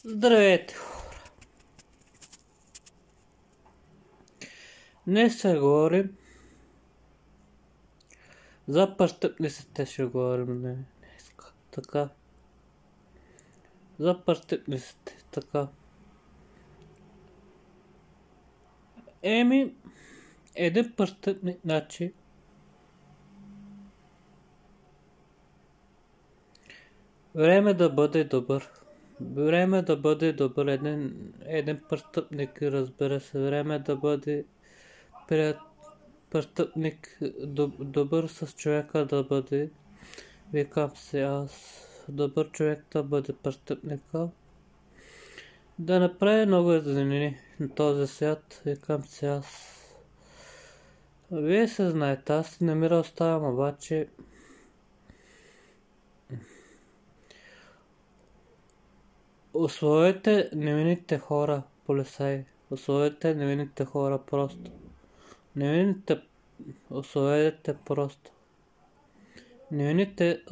Здравейте! Днес ще говорим за престъпниците, ще говорим днес. Така. За престъпниците, така. Един престъпник, значи, време да бъде добър. Време да бъде добър. Един престъпник, разбира се, време да бъде престъпник, добър с човека да бъде. Викам се аз, добър човек да бъде престъпника. Да направи много злини на този свят, викам се аз. Вие се знаете, аз не ми оставам, обаче условете невинните хора, полицаи. Условете невинните хора просто. Невинните условете просто. Невинните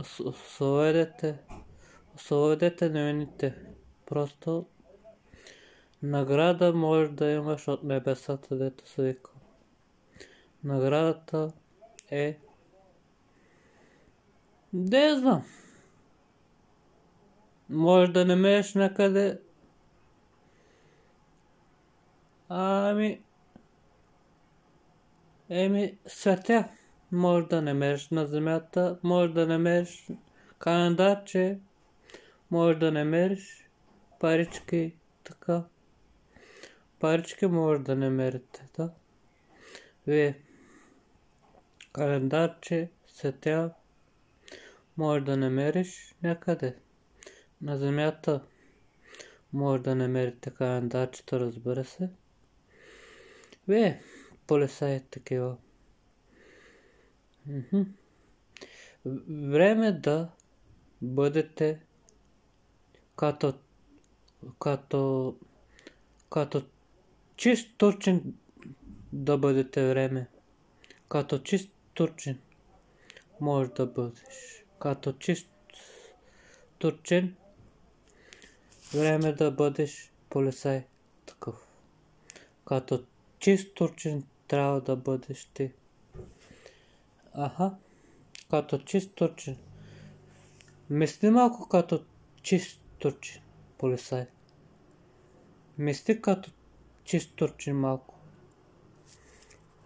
условете невинните просто. Награда можеш да имаш от небесата, дето се вика. Наградата е... Не знам. Може да намериш някъде... Светя. Може да намериш на земята, може да намериш календарче, може да намериш парички, така. Парички може да намерите, да. Вие календарче, светя, може да намериш някъде. На земята може да намерите календарчето, разбира се. Вие полицаи такива. Време да бъдете като чист турчин да бъдете време. Като чист турчин може да бъдеш. Като чист турчин време да бъдеш полицай такъв. Като чист турчин трябва да бъдеш ти. Като чист турчин. Мисли малко като чист турчин, полицай. Мисли като чист турчин малко.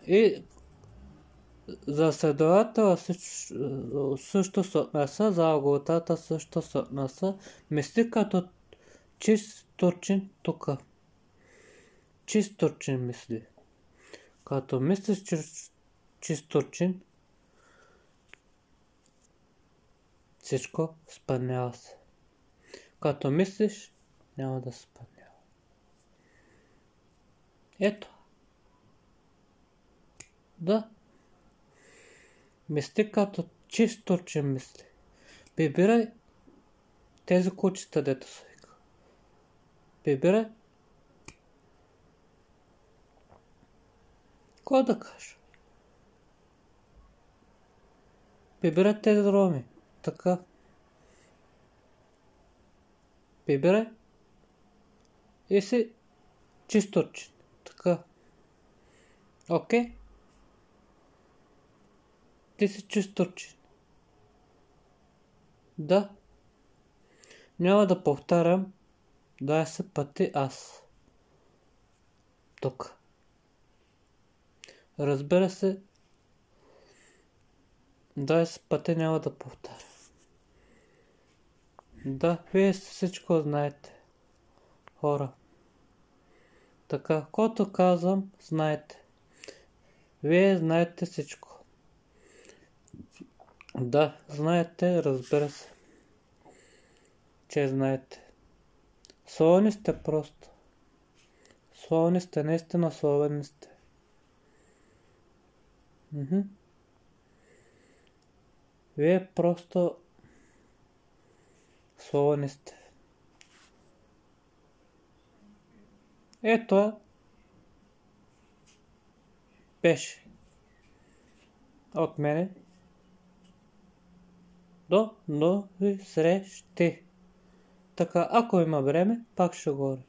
И за следовател също се отнася, за алготата също се отнася. Мисли като чист турчин тука. Чист турчин мисли. Като мислиш чист турчин, всичко спънява се. Като мислиш, няма да спънява. Ето. Да. Мисли като чист турчин мисли. Прибирай тези кучета, дето се вика. Прибирай. Какво да кажа? Прибирай тези роми. Така. Прибирай. И си чист турчин. Така. Окей? Ти си чист турчин. Да. Няма да повтарям 20 пъти аз. Тук. Разбира се, 20 пъти няма да повтарям. Да, вие всичко знаете. Хора. Така, когато казвам, знаете. Вие знаете всичко. Да, знаете, разбира се. Че знаете. Словени сте просто. Словени сте, наистина словени сте. Вие просто словени сте. Ето беше от мене. До нови срещи. Така, ако има време, пак ще говоря.